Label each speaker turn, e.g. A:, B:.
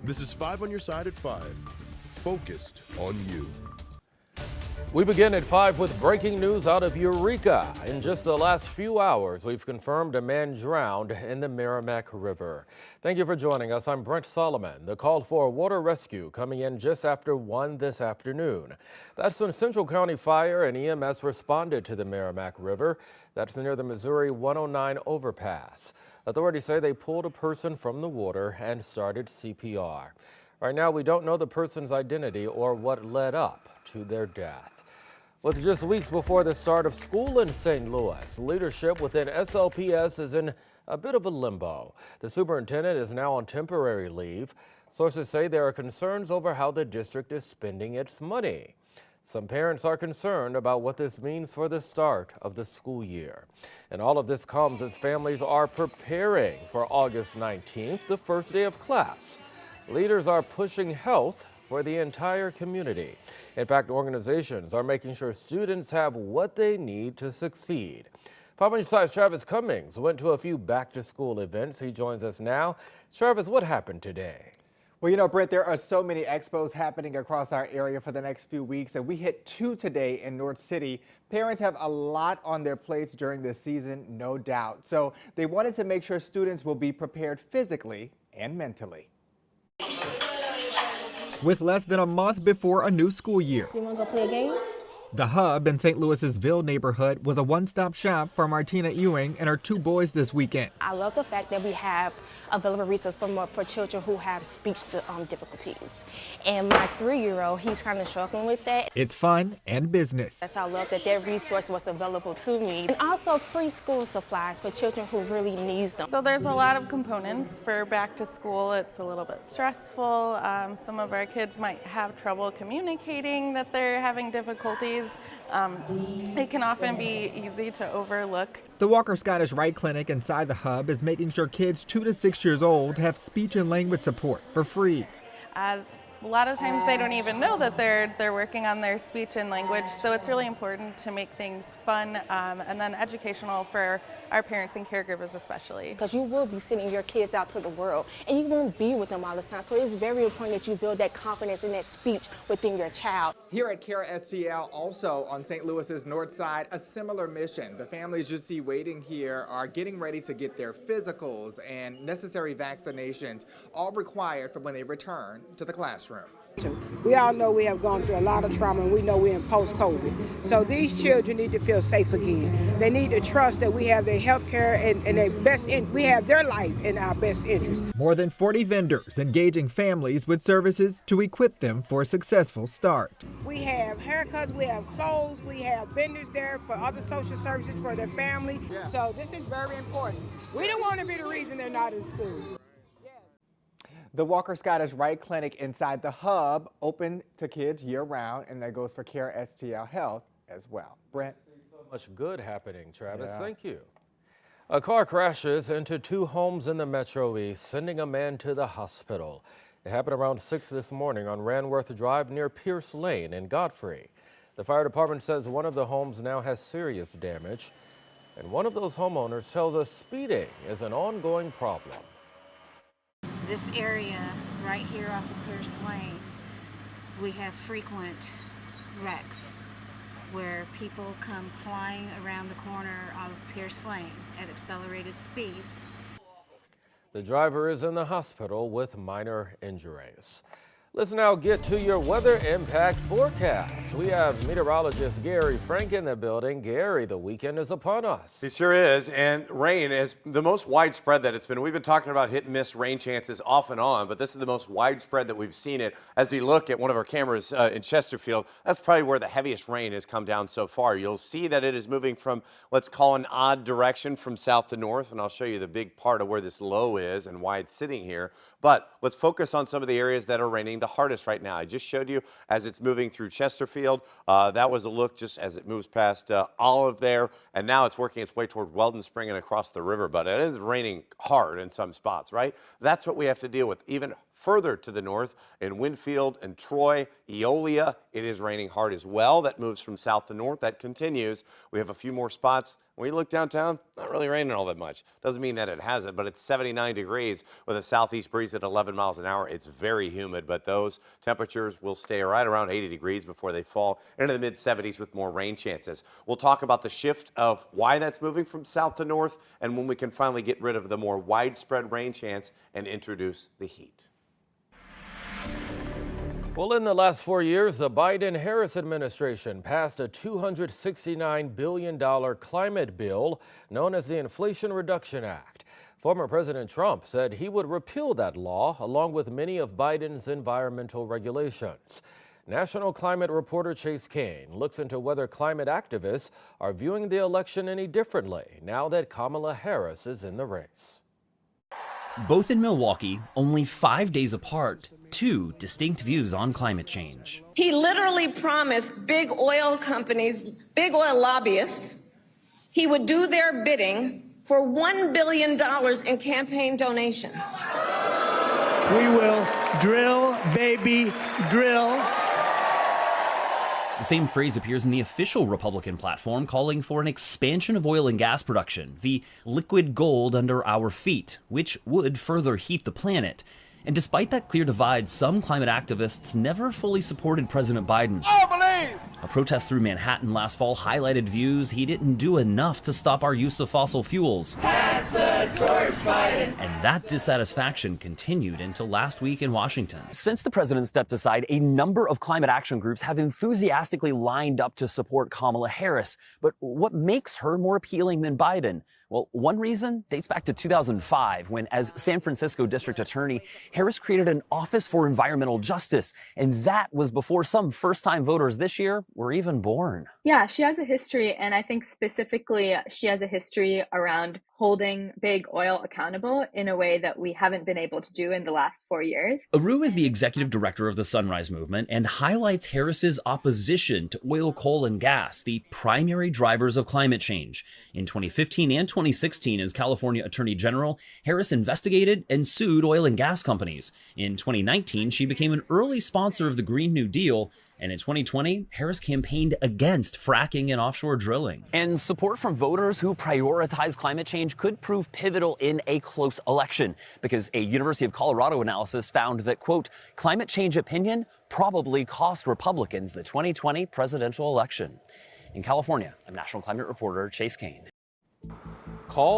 A: This is 5 on your side at 5. Focused on you.
B: We begin at 5 with breaking news out of Eureka. In just the last few hours, we've confirmed a man drowned in the Meramec River. Thank you for joining us. I'm Brent Solomon. The call for water rescue coming in just after 1 this afternoon. That's when Central County Fire and EMS responded to the Meramec River. That's near the Missouri 109 overpass. Authorities say they pulled a person from the water and started CPR. Right now, we don't know the person's identity or what led up to their death. With just weeks before the start of school in St. Louis, leadership within SLPS is in a bit of a limbo. The superintendent is now on temporary leave. Sources say there are concerns over how the district is spending its money. Some parents are concerned about what this means for the start of the school year. And all of this comes as families are preparing for August 19th, the first day of class. Leaders are pushing health for the entire community. In fact, organizations are making sure students have what they need to succeed. 5 on your side's Travis Cummings went to a few back-to-school events. He joins us now. Travis, what happened today?
C: Well, you know, Brent, there are so many expos happening across our area for the next few weeks, and we hit 2 today in North City. Parents have a lot on their plates during this season, no doubt. So they wanted to make sure students will be prepared physically and mentally.
D: With less than a month before a new school year,
E: You want to go play a game?
D: the Hub in St. Louis's Ville neighborhood was a one-stop shop for Martina Ewing and her 2 boys this weekend.
E: I love the fact that we have available resources for children who have speech difficulties. And my 3-year-old, he's kind of struggling with that.
D: It's fun and business.
E: That's I love that resource was available to me. And also preschool supplies for children who really needs them.
F: So there's a lot of components for back to school. It's a little bit stressful. Some of our kids might have trouble communicating that they're having difficulties. It can often be easy to overlook.
D: The Walker Scottish Rite Clinic inside the Hub is making sure kids 2 to 6 years old have speech and language support for free.
F: A lot of times they don't even know that they're working on their speech and language, so it's really important to make things fun and then educational for our parents and caregivers especially.
E: Because you will be sending your kids out to the world and you won't be with them all the time. So it's very important that you build that confidence and that speech within your child.
C: Here at CARE STL, also on St. Louis's north side, a similar mission. The families you see waiting here are getting ready to get their physicals and necessary vaccinations, all required for when they return to the classroom.
G: We all know we have gone through a lot of trauma, and we know we're in post-COVID. So these children need to feel safe again. They need to trust that we have their health care and their we have their life in our best interest.
D: More than 40 vendors engaging families with services to equip them for a successful start.
G: We have haircuts, we have clothes, we have vendors there for other social services for their family. Yeah. So this is very important. We don't want to be the reason they're not in school.
C: The Walker Scottish Rite Clinic inside the Hub open to kids year-round, and that goes for CARE STL Health as well. Brent?
B: So much good happening, Travis.
C: Yeah.
B: Thank you. A car crashes into 2 homes in the Metro East, sending a man to the hospital. It happened around 6 this morning on Ranworth Drive near Pierce Lane in Godfrey. The fire department says one of the homes now has serious damage, and one of those homeowners tells us speeding is an ongoing problem.
H: This area right here off of Pierce Lane, we have frequent wrecks where people come flying around the corner of Pierce Lane at accelerated speeds.
B: The driver is in the hospital with minor injuries. Let's now get to your weather impact forecast. We have meteorologist Gary Frank in the building. Gary, the weekend is upon us.
I: It sure is, and rain is the most widespread that it's been. We've been talking about hit and miss rain chances off and on, but this is the most widespread that we've seen it. As we look at one of our cameras in Chesterfield, that's probably where the heaviest rain has come down so far. You'll see that it is moving from, let's call an odd direction from south to north, and I'll show you the big part of where this low is and why it's sitting here. But let's focus on some of the areas that are raining the hardest right now. I just showed you as it's moving through Chesterfield. That was a look just as it moves past Olive there, and now it's working its way toward Weldon Spring and across the river. But it is raining hard in some spots, right? That's what we have to deal with. Even Further to the north in Winfield and Troy, Eolia, it is raining hard as well. That moves from south to north. That continues. We have a few more spots. When you look downtown, not really raining all that much. Doesn't mean that it hasn't, but it's 79 degrees with a southeast breeze at 11 miles an hour. It's very humid, but those temperatures will stay right around 80 degrees before they fall into the mid-70s with more rain chances. We'll talk about the shift of why that's moving from south to north and when we can finally get rid of the more widespread rain chance and introduce the heat.
B: Well, in the last 4 years, the Biden-Harris administration passed a $269 billion climate bill known as the Inflation Reduction Act. Former President Trump said he would repeal that law along with many of Biden's environmental regulations. National climate reporter Chase Kane looks into whether climate activists are viewing the election any differently now that Kamala Harris is in the race.
J: Both in Milwaukee, only 5 days apart, two distinct views on climate change.
K: He literally promised big oil companies, big oil lobbyists, he would do their bidding for $1 billion in campaign donations.
L: We will drill, baby, drill.
J: The same phrase appears in the official Republican platform calling for an expansion of oil and gas production, the liquid gold under our feet, which would further heat the planet. And despite that clear divide, some climate activists never fully supported President Biden. A protest through Manhattan last fall highlighted views he didn't do enough to stop our use of fossil fuels.
M: Pass the torch, Biden.
J: And that dissatisfaction continued until last week in Washington.
N: Since the president stepped aside, a number of climate action groups have enthusiastically lined up to support Kamala Harris. But what makes her more appealing than Biden? Well, one reason dates back to 2005, when, as San Francisco District Attorney, Harris created an Office for Environmental Justice. And that was before some first-time voters this year were even born.
O: Yeah, she has a history, and I think specifically she has a history around holding big oil accountable in a way that we haven't been able to do in the last 4 years.
J: Aru is the executive director of the Sunrise Movement and highlights Harris's opposition to oil, coal, and gas, the primary drivers of climate change. In 2015 and 2016, as California Attorney General, Harris investigated and sued oil and gas companies. In 2019, she became an early sponsor of the Green New Deal. And in 2020, Harris campaigned against fracking and offshore drilling.
N: And support from voters who prioritize climate change could prove pivotal in a close election, because a University of Colorado analysis found that, quote, climate change opinion probably cost Republicans the 2020 presidential election. In California, I'm national climate reporter Chase Kane.
B: Call